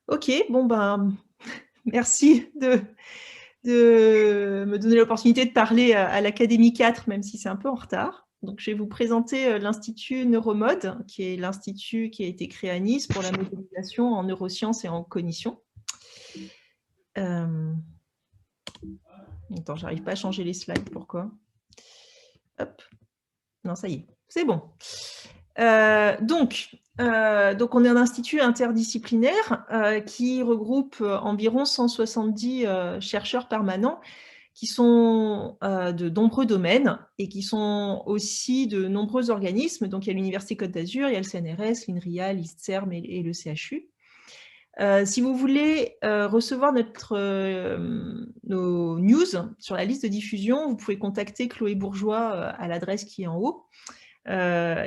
Ok, bon ben, merci de me donner l'opportunité de parler à l'Académie 4, même si c'est un peu en retard. Donc, je vais vous présenter l'Institut Neuromode, qui est l'institut qui a été créé à Nice pour la modélisation en neurosciences et en cognition. Attends, j'arrive pas à changer les slides, pourquoi? Hop, non, ça y est, c'est bon. Donc, on est un institut interdisciplinaire qui regroupe environ 170 chercheurs permanents qui sont de nombreux domaines et qui sont aussi de nombreux organismes. Donc, il y a l'Université Côte d'Azur, il y a le CNRS, l'INRIA, l'ISTERM et le CHU. Si vous voulez recevoir nos news sur la liste de diffusion, vous pouvez contacter Chloé Bourgeois à l'adresse qui est en haut.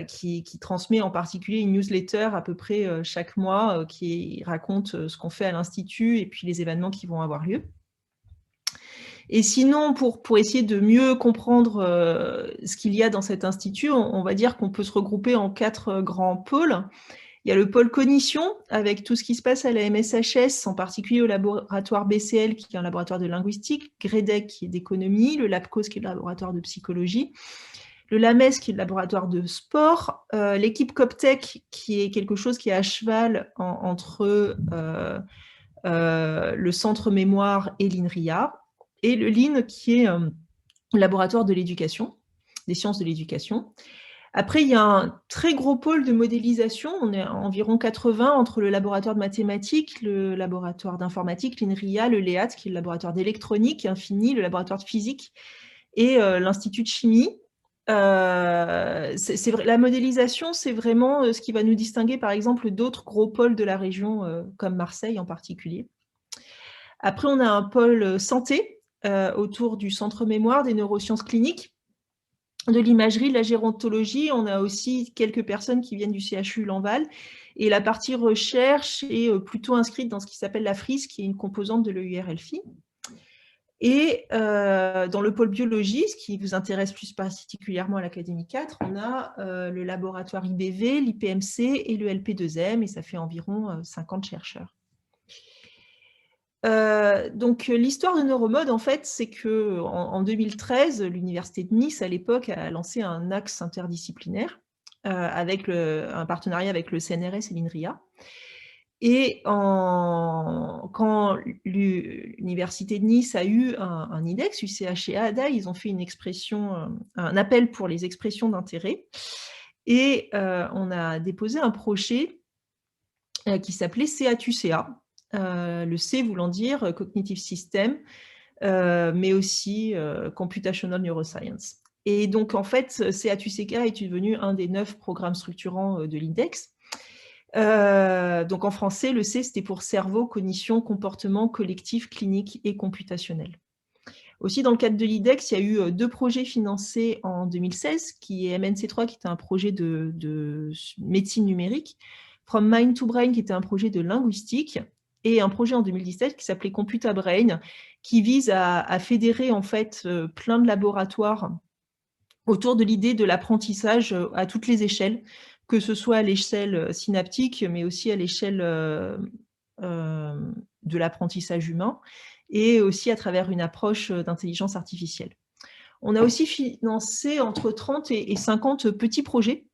Qui transmet en particulier une newsletter à peu près chaque mois qui raconte ce qu'on fait à l'Institut et puis les événements qui vont avoir lieu. Et sinon, pour essayer de mieux comprendre ce qu'il y a dans cet institut, on va dire qu'on peut se regrouper en 4 grands pôles. Il y a le pôle cognition, avec tout ce qui se passe à la MSHS, en particulier au laboratoire BCL, qui est un laboratoire de linguistique, GREDEC, qui est d'économie, le LabCos, qui est le laboratoire de psychologie, le LAMES, qui est le laboratoire de sport, l'équipe CopTech, qui est quelque chose qui est à cheval entre le centre mémoire et l'INRIA, et le LIN, qui est le laboratoire de l'éducation, des sciences de l'éducation. Après, il y a un très gros pôle de modélisation, on est à environ 80 entre le laboratoire de mathématiques, le laboratoire d'informatique, l'INRIA, le LEAT, qui est le laboratoire d'électronique, Infini, le laboratoire de physique, et l'Institut de chimie. La modélisation, c'est vraiment ce qui va nous distinguer, par exemple, d'autres gros pôles de la région, comme Marseille en particulier. Après, on a un pôle santé autour du centre mémoire, des neurosciences cliniques, de l'imagerie, de la gérontologie. On a aussi quelques personnes qui viennent du CHU Lanval. Et la partie recherche est plutôt inscrite dans ce qui s'appelle la FRIS, qui est une composante de l'EURLFI. Et dans le pôle biologie, ce qui vous intéresse plus particulièrement à l'Académie 4, on a le laboratoire IBV, l'IPMC et le LP2M, et ça fait environ 50 chercheurs. Donc, l'histoire de Neuromode, en fait, c'est qu'en 2013, l'Université de Nice, à l'époque, a lancé un axe interdisciplinaire avec un partenariat avec le CNRS et l'INRIA. Et quand l'Université de Nice a eu un IDEX, UCH et ADA, ils ont fait un appel pour les expressions d'intérêt. Et on a déposé un projet qui s'appelait CATUCA, le C voulant dire Cognitive System, mais aussi Computational Neuroscience. Et donc, en fait, CATUCA est devenu un des 9 programmes structurants de l'INDEX. Donc, en français, le C, c'était pour cerveau, cognition, comportement, collectif, clinique et computationnel. Aussi, dans le cadre de l'IDEX, il y a eu 2 projets financés en 2016, qui est MNC3, qui était un projet de médecine numérique, From Mind to Brain, qui était un projet de linguistique, et un projet en 2017 qui s'appelait Computa Brain, qui vise à fédérer en fait plein de laboratoires autour de l'idée de l'apprentissage à toutes les échelles, que ce soit à l'échelle synaptique, mais aussi à l'échelle de l'apprentissage humain, et aussi à travers une approche d'intelligence artificielle. On a aussi financé entre 30 et 50 petits projets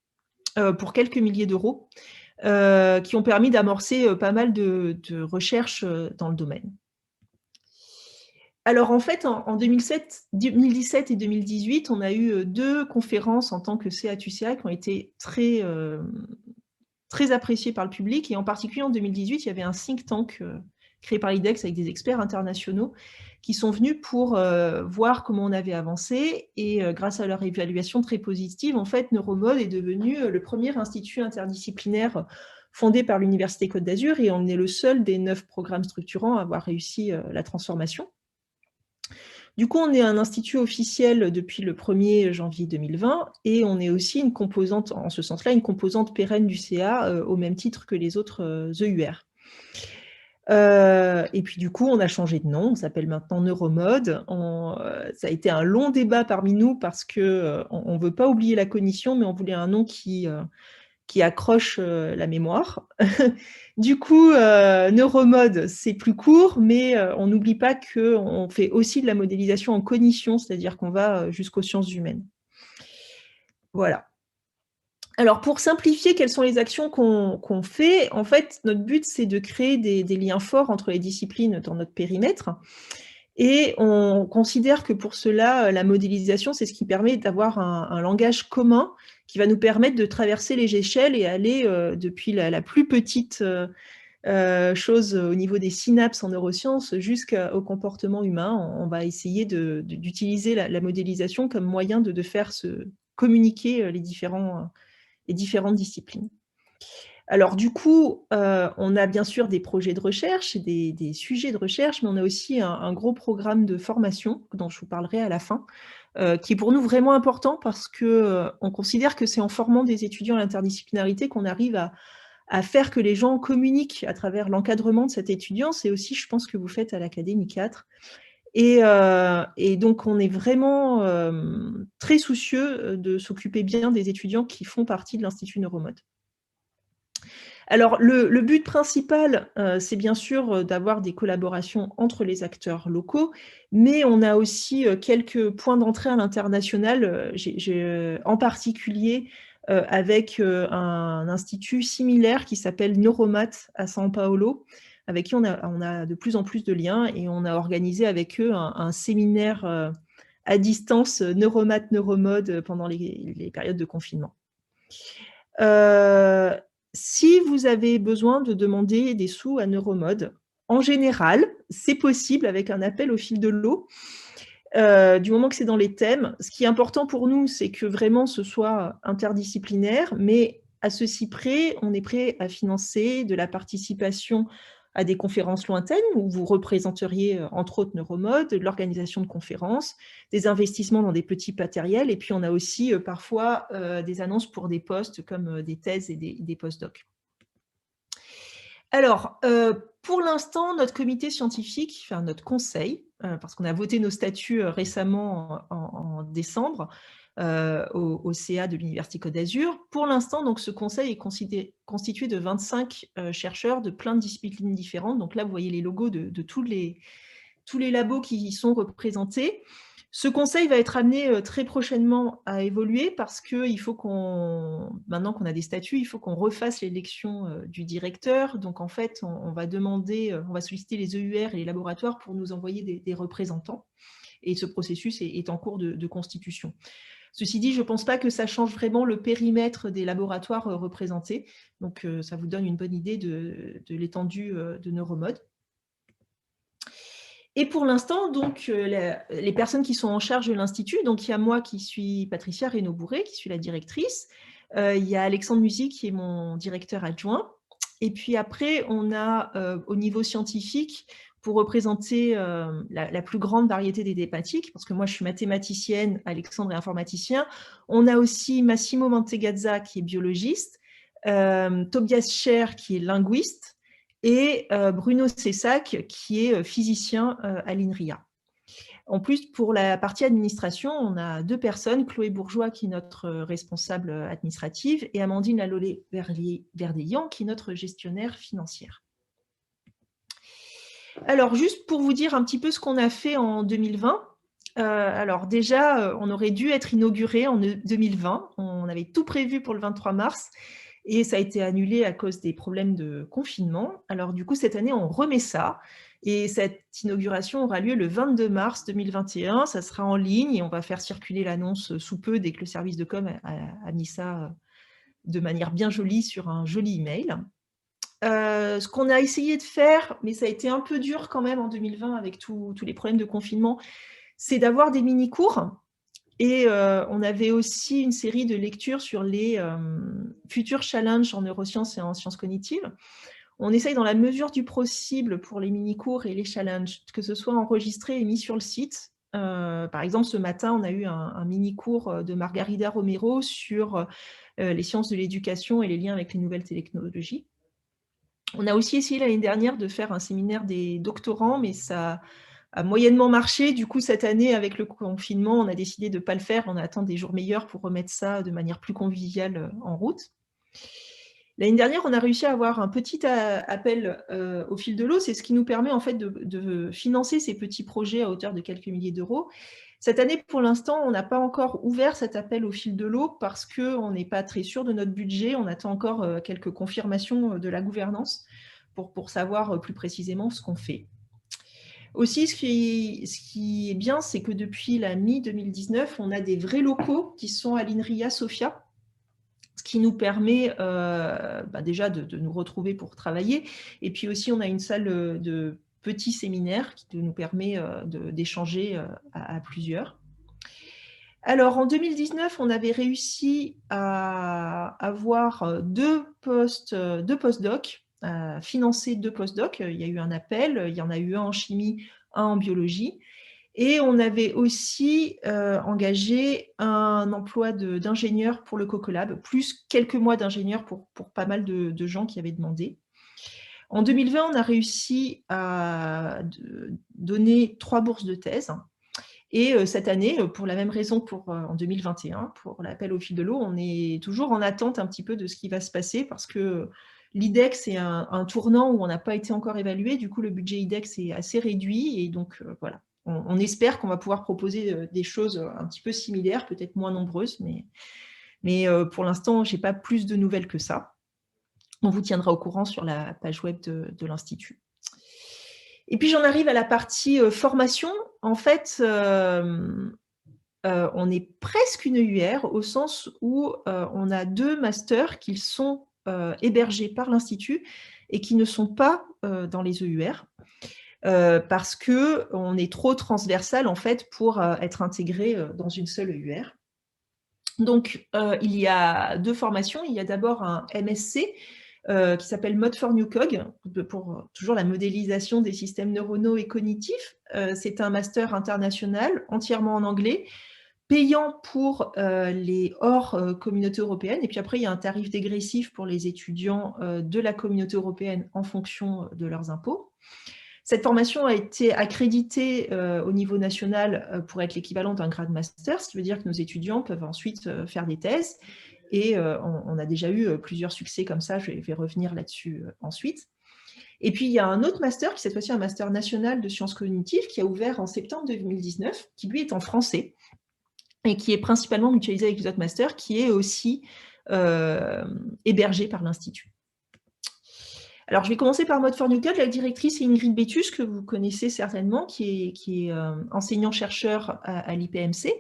pour quelques milliers d'euros, qui ont permis d'amorcer pas mal de recherches dans le domaine. Alors en fait, en 2017 et 2018, on a eu 2 conférences en tant que CATUCA qui ont été très appréciées par le public, et en particulier en 2018, il y avait un think tank créé par l'IDEX avec des experts internationaux qui sont venus pour voir comment on avait avancé, et grâce à leur évaluation très positive, en fait, Neuromode est devenu le premier institut interdisciplinaire fondé par l'Université Côte d'Azur, et on est le seul des 9 programmes structurants à avoir réussi la transformation. Du coup, on est un institut officiel depuis le 1er janvier 2020, et on est aussi une composante, en ce sens-là, une composante pérenne du CA au même titre que les autres EUR. Et puis du coup, on a changé de nom, on s'appelle maintenant Neuromode. Ça a été un long débat parmi nous parce qu'on ne veut pas oublier la cognition, mais on voulait un nom qui qui accroche la mémoire. Du coup, neuromode, c'est plus court, mais on n'oublie pas qu'on fait aussi de la modélisation en cognition, c'est-à-dire qu'on va jusqu'aux sciences humaines. Voilà. Alors, pour simplifier, quelles sont les actions qu'on fait? En fait, notre but, c'est de créer des liens forts entre les disciplines dans notre périmètre. Et on considère que pour cela, la modélisation, c'est ce qui permet d'avoir un langage commun qui va nous permettre de traverser les échelles et aller depuis la plus petite chose au niveau des synapses en neurosciences jusqu'au comportement humain. On va essayer d'utiliser la modélisation comme moyen de faire se communiquer les différentes disciplines. Alors du coup, on a bien sûr des projets de recherche, des sujets de recherche, mais on a aussi un gros programme de formation dont je vous parlerai à la fin, qui est pour nous vraiment important parce que, on considère que c'est en formant des étudiants à l'interdisciplinarité qu'on arrive à faire que les gens communiquent à travers l'encadrement de cet étudiant. C'est aussi, je pense, ce que vous faites à l'Académie 4. Et donc on est vraiment, très soucieux, de s'occuper bien des étudiants qui font partie de l'Institut Neuromode. Alors le but principal, c'est bien sûr, d'avoir des collaborations entre les acteurs locaux, mais on a aussi, quelques points d'entrée à l'international, en particulier, avec, un institut similaire qui s'appelle Neuromat à São Paulo, avec qui on a de plus en plus de liens et on a organisé avec eux un séminaire, à distance, Neuromat Neuromode, pendant les périodes de confinement. Si vous avez besoin de demander des sous à Neuromode, en général, c'est possible avec un appel au fil de l'eau, du moment que c'est dans les thèmes. Ce qui est important pour nous, c'est que vraiment ce soit interdisciplinaire, mais à ceci près, on est prêt à financer de la participation à des conférences lointaines où vous représenteriez, entre autres Neuromode, de l'organisation de conférences, des investissements dans des petits matériels, et puis on a aussi parfois des annonces pour des postes comme des thèses et des post-docs. Alors, pour l'instant, notre comité scientifique, enfin notre conseil, parce qu'on a voté nos statuts récemment en décembre au CA de l'Université Côte d'Azur. Pour l'instant, donc, ce conseil est constitué de 25 chercheurs de plein de disciplines différentes. Donc là, vous voyez les logos de tous les labos qui y sont représentés. Ce conseil va être amené très prochainement à évoluer parce qu'il faut maintenant qu'on a des statuts, il faut qu'on refasse l'élection du directeur. Donc en fait, on va solliciter les EUR et les laboratoires pour nous envoyer des représentants. Et ce processus est en cours de constitution. Ceci dit, je ne pense pas que ça change vraiment le périmètre des laboratoires représentés. Donc ça vous donne une bonne idée de l'étendue de Neuromode. Et pour l'instant, donc, les personnes qui sont en charge de l'Institut, donc il y a moi qui suis Patricia Reynaud-Bourré, qui suis la directrice, il y a Alexandre Musy qui est mon directeur adjoint, et puis après, on a au niveau scientifique, pour représenter la plus grande variété des thématiques, parce que moi je suis mathématicienne, Alexandre est informaticien, on a aussi Massimo Mantegazza qui est biologiste, Tobias Scher qui est linguiste, et Bruno Cessac, qui est physicien à l'INRIA. En plus, pour la partie administration, on a 2 personnes, Chloé Bourgeois, qui est notre responsable administrative, et Amandine Lalolé-Verdeillan, qui est notre gestionnaire financière. Alors, juste pour vous dire un petit peu ce qu'on a fait en 2020, alors déjà, on aurait dû être inauguré en 2020, on avait tout prévu pour le 23 mars, et ça a été annulé à cause des problèmes de confinement. Alors du coup, cette année, on remet ça. Et cette inauguration aura lieu le 22 mars 2021. Ça sera en ligne et on va faire circuler l'annonce sous peu dès que le service de com a mis ça de manière bien jolie sur un joli email. Ce qu'on a essayé de faire, mais ça a été un peu dur quand même en 2020 avec tous les problèmes de confinement, c'est d'avoir des mini-cours. Et on avait aussi une série de lectures sur les futurs challenges en neurosciences et en sciences cognitives. On essaye dans la mesure du possible pour les mini-cours et les challenges, que ce soit enregistré et mis sur le site. Par exemple, ce matin, on a eu un mini-cours de Margarida Romero sur les sciences de l'éducation et les liens avec les nouvelles technologies. On a aussi essayé l'année dernière de faire un séminaire des doctorants, mais ça a moyennement marché. Du coup, cette année, avec le confinement, on a décidé de ne pas le faire. On attend des jours meilleurs pour remettre ça de manière plus conviviale en route. L'année dernière, on a réussi à avoir un petit appel au fil de l'eau. C'est ce qui nous permet en fait de financer ces petits projets à hauteur de quelques milliers d'euros. Cette année, pour l'instant, on n'a pas encore ouvert cet appel au fil de l'eau parce qu'on n'est pas très sûr de notre budget. On attend encore quelques confirmations de la gouvernance pour savoir plus précisément ce qu'on fait. Aussi, ce qui est bien, c'est que depuis la mi-2019, on a des vrais locaux qui sont à l'INRIA Sofia, ce qui nous permet déjà de nous retrouver pour travailler. Et puis aussi, on a une salle de petits séminaires qui nous permet d'échanger à plusieurs. Alors, en 2019, on avait réussi à avoir deux post-docs, financer 2 post-docs. Il y a eu un appel, il y en a eu un en chimie, un en biologie. Et on avait aussi engagé un emploi d'ingénieur pour le Cocolab, plus quelques mois d'ingénieur pour pas mal de gens qui avaient demandé. En 2020, on a réussi à donner 3 bourses de thèse. Et cette année, pour la même raison qu'en 2021, pour l'appel au fil de l'eau, on est toujours en attente un petit peu de ce qui va se passer parce que l'IDEX est un tournant où on n'a pas été encore évalué. Du coup, le budget IDEX est assez réduit. Et donc, voilà. On espère qu'on va pouvoir proposer des choses un petit peu similaires, peut-être moins nombreuses, mais pour l'instant, je n'ai pas plus de nouvelles que ça. On vous tiendra au courant sur la page web de l'Institut. Et puis, j'en arrive à la partie formation. En fait, on est presque une EUR au sens où on a 2 masters qui sont hébergés par l'Institut et qui ne sont pas dans les EUR. Parce qu'on est trop transversal en fait pour être intégré dans une seule EUR. Donc, il y a 2 formations. Il y a d'abord un MSc qui s'appelle Mode for New Cog, pour toujours la modélisation des systèmes neuronaux et cognitifs. C'est un master international, entièrement en anglais, payant pour les hors communauté européenne. Et puis après, il y a un tarif dégressif pour les étudiants de la communauté européenne en fonction de leurs impôts. Cette formation a été accréditée au niveau national pour être l'équivalent d'un grade master, ce qui veut dire que nos étudiants peuvent ensuite faire des thèses. Et on a déjà eu plusieurs succès comme ça, je vais revenir là-dessus ensuite. Et puis, il y a un autre master, qui cette fois-ci un master national de sciences cognitives, qui a ouvert en septembre 2019, qui lui est en français, et qui est principalement mutualisé avec les autres masters, qui est aussi hébergé par l'Institut. Alors, je vais commencer par Mode for New Code. La directrice est Ingrid Bétus, que vous connaissez certainement, qui est enseignant-chercheur à l'IPMC.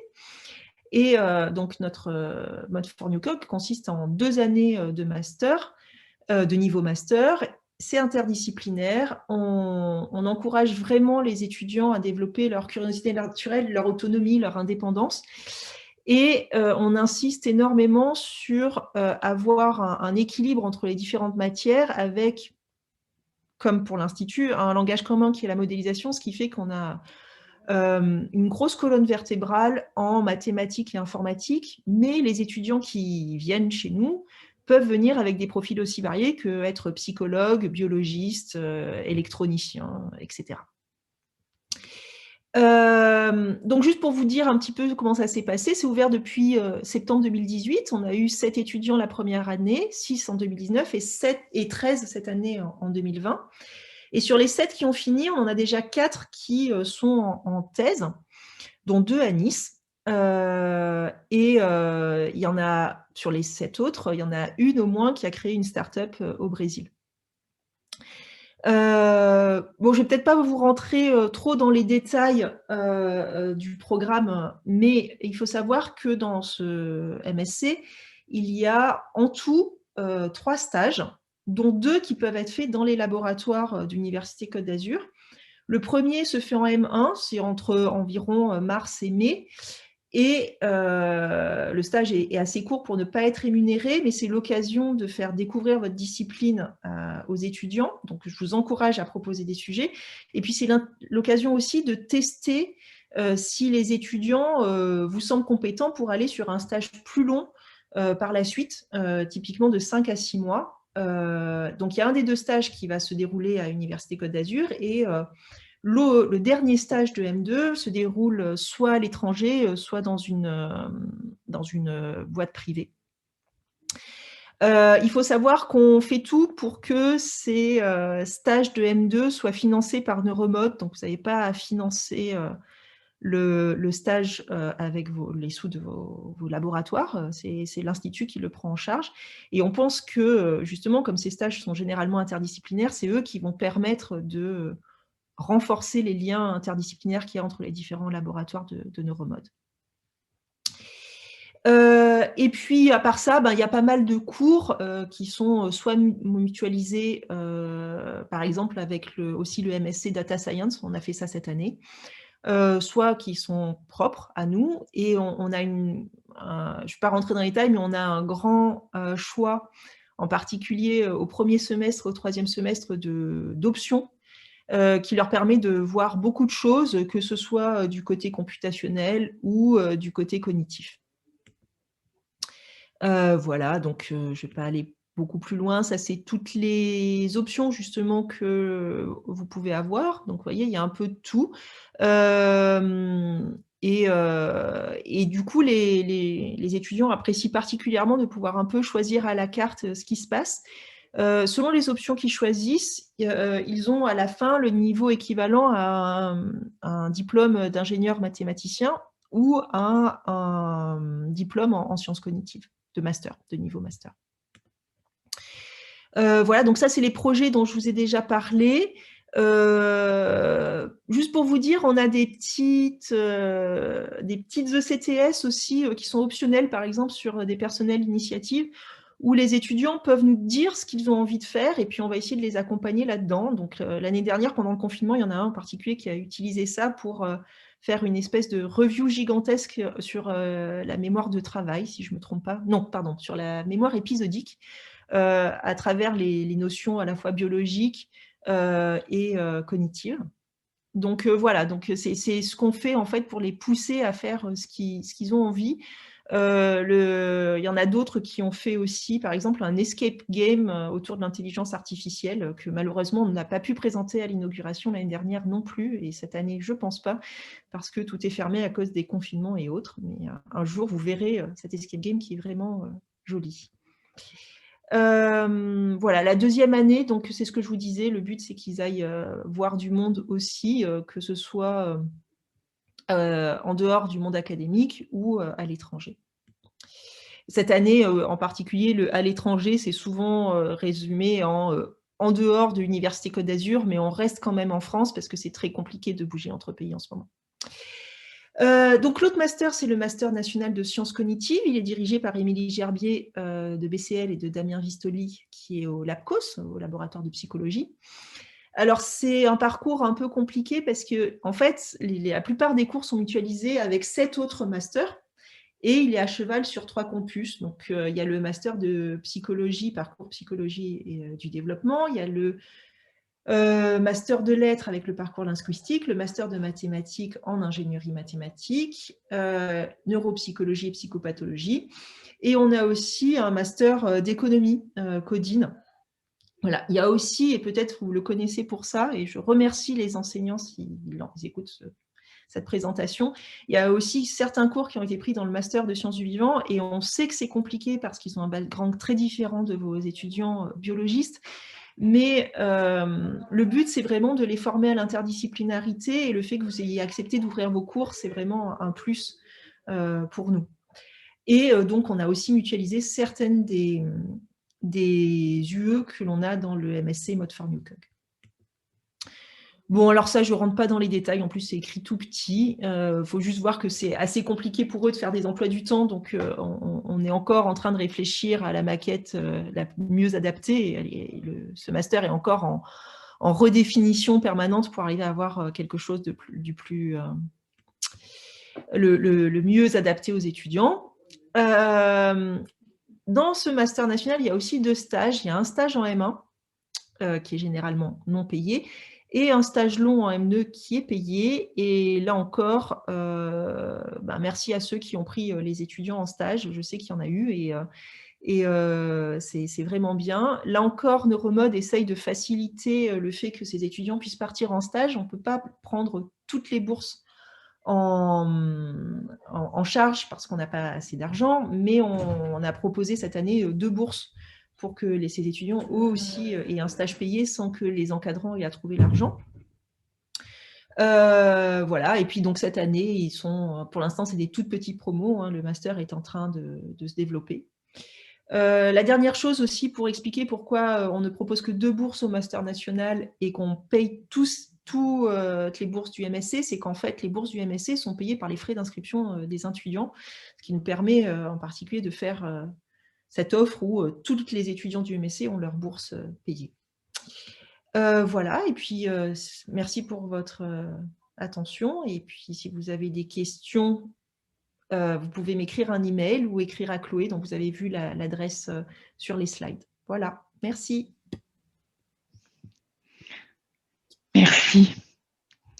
Et donc, notre Mode for New Code consiste en 2 années de master, de niveau master. C'est interdisciplinaire. On encourage vraiment les étudiants à développer leur curiosité naturelle, leur autonomie, leur indépendance. Et on insiste énormément sur avoir un équilibre entre les différentes matières avec, comme pour l'Institut, un langage commun qui est la modélisation, ce qui fait qu'on a une grosse colonne vertébrale en mathématiques et informatique, mais les étudiants qui viennent chez nous peuvent venir avec des profils aussi variés que être psychologue, biologiste, électronicien, etc. Donc, juste pour vous dire un petit peu comment ça s'est passé, c'est ouvert depuis septembre 2018. On a eu 7 étudiants la première année, 6 en 2019 et 13 cette année en 2020. Et sur les 7 qui ont fini, on en a déjà 4 qui sont en thèse, dont 2 à Nice. Et il y en a, sur les 7 autres, il y en a une au moins qui a créé une start-up au Brésil. Bon, je vais peut-être pas vous rentrer trop dans les détails du programme, mais il faut savoir que dans ce MSc, il y a en tout 3 stages, dont 2 qui peuvent être faits dans les laboratoires d'Université Côte d'Azur. Le premier se fait en M1, c'est entre environ mars et mai. Et le stage est assez court pour ne pas être rémunéré, mais c'est l'occasion de faire découvrir votre discipline aux étudiants. Donc, je vous encourage à proposer des sujets. Et puis, c'est l'occasion aussi de tester si les étudiants vous semblent compétents pour aller sur un stage plus long par la suite, typiquement de 5 à 6 mois. Donc, il y a un des 2 stages qui va se dérouler à l'Université Côte d'Azur et le dernier stage de M2 se déroule soit à l'étranger, soit dans une boîte privée. Il faut savoir qu'on fait tout pour que ces stages de M2 soient financés par Neuromod, donc vous n'avez pas à financer le stage avec les sous de vos laboratoires, c'est l'Institut qui le prend en charge. Et on pense que, justement, comme ces stages sont généralement interdisciplinaires, c'est eux qui vont permettre de renforcer les liens interdisciplinaires qu'il y a entre les différents laboratoires de Neuromod. Et puis, à part ça, il y a pas mal de cours qui sont soit mutualisés, par exemple, avec aussi le MSc Data Science, on a fait ça cette année, soit qui sont propres à nous. Et on a je ne vais pas rentrer dans les détails, mais on a un grand choix, en particulier au premier semestre, au troisième semestre, d'options qui leur permet de voir beaucoup de choses, que ce soit du côté computationnel ou du côté cognitif. Voilà, donc je ne vais pas aller beaucoup plus loin. Ça, c'est toutes les options justement que vous pouvez avoir. Donc, vous voyez, il y a un peu de tout. Et du coup, les étudiants apprécient particulièrement de pouvoir un peu choisir à la carte ce qui se passe. Selon les options qu'ils choisissent, ils ont à la fin le niveau équivalent à un diplôme d'ingénieur mathématicien ou un diplôme en sciences cognitives de master, de niveau master. Voilà, donc ça, c'est les projets dont je vous ai déjà parlé. Juste pour vous dire, on a des petites ECTS aussi qui sont optionnelles, par exemple, sur des personnels initiatives, où les étudiants peuvent nous dire ce qu'ils ont envie de faire, et puis on va essayer de les accompagner là-dedans. Donc l'année dernière, pendant le confinement, il y en a un en particulier qui a utilisé ça pour faire une espèce de review gigantesque sur la mémoire de travail, si je ne me trompe pas. Non, pardon, sur la mémoire épisodique, à travers les notions à la fois biologiques et cognitives. Donc voilà, donc c'est ce qu'on fait en fait pour les pousser à faire ce qu'ils ont envie. Il y en a d'autres qui ont fait aussi, par exemple, un escape game autour de l'intelligence artificielle que malheureusement on n'a pas pu présenter à l'inauguration l'année dernière non plus, et cette année je pense pas, parce que tout est fermé à cause des confinements et autres. Mais un jour vous verrez cet escape game qui est vraiment joli. Voilà, la deuxième année, donc c'est ce que je vous disais, le but c'est qu'ils aillent voir du monde aussi, que ce soit en dehors du monde académique ou à l'étranger. Cette année en particulier, le à l'étranger, c'est souvent résumé en dehors de l'Université Côte d'Azur, mais on reste quand même en France parce que c'est très compliqué de bouger entre pays en ce moment. Donc l'autre master, c'est le Master national de sciences cognitives. Il est dirigé par Émilie Gerbier de BCL et de Damien Vistoli, qui est au LabCos, au laboratoire de psychologie. Alors c'est un parcours un peu compliqué parce que en fait, la plupart des cours sont mutualisés avec 7 autres masters et il est à cheval sur 3 campus. Donc il y a le master de psychologie, parcours psychologie et du développement. Il y a le master de lettres avec le parcours linguistique, le master de mathématiques en ingénierie mathématique, neuropsychologie et psychopathologie. Et on a aussi un master d'économie, Codine. Voilà. Il y a aussi, et peut-être vous le connaissez pour ça, et je remercie les enseignants s'ils écoutent cette présentation, il y a aussi certains cours qui ont été pris dans le master de sciences du vivant, et on sait que c'est compliqué parce qu'ils ont un background très différent de vos étudiants biologistes. Mais le but, c'est vraiment de les former à l'interdisciplinarité, et le fait que vous ayez accepté d'ouvrir vos cours, c'est vraiment un plus pour nous. Et donc, on a aussi mutualisé certaines des UE que l'on a dans le MSc Mode for Newcock. Bon, alors ça, je ne rentre pas dans les détails. En plus, c'est écrit tout petit. Faut juste voir que c'est assez compliqué pour eux de faire des emplois du temps. Donc, on est encore en train de réfléchir à la maquette la mieux adaptée. Et ce master est encore en redéfinition permanente pour arriver à avoir quelque chose le mieux adapté aux étudiants. Dans ce master national, il y a aussi 2 stages. Il y a un stage en M1 qui est généralement non payé, et un stage long en M2 qui est payé. Et là encore, merci à ceux qui ont pris les étudiants en stage. Je sais qu'il y en a eu, et c'est vraiment bien. Là encore, Neuromod essaye de faciliter le fait que ces étudiants puissent partir en stage. On ne peut pas prendre toutes les bourses en charge parce qu'on n'a pas assez d'argent, mais on a proposé cette année 2 bourses pour que ces étudiants, eux aussi, aient un stage payé sans que les encadrants aient à trouver l'argent. Voilà, et puis donc cette année, ils sont, pour l'instant, c'est des toutes petites promos, hein, le master est en train de se développer. La dernière chose aussi pour expliquer pourquoi on ne propose que 2 bourses au master national et qu'on paye toutes les bourses du MSC, c'est qu'en fait, les bourses du MSC sont payées par les frais d'inscription des étudiants, ce qui nous permet en particulier de faire cette offre où tous les étudiants du MSC ont leur bourse payée. Voilà, et puis merci pour votre attention, et puis si vous avez des questions, vous pouvez m'écrire un email ou écrire à Chloé, donc vous avez vu l'adresse sur les slides. Voilà, merci. Merci.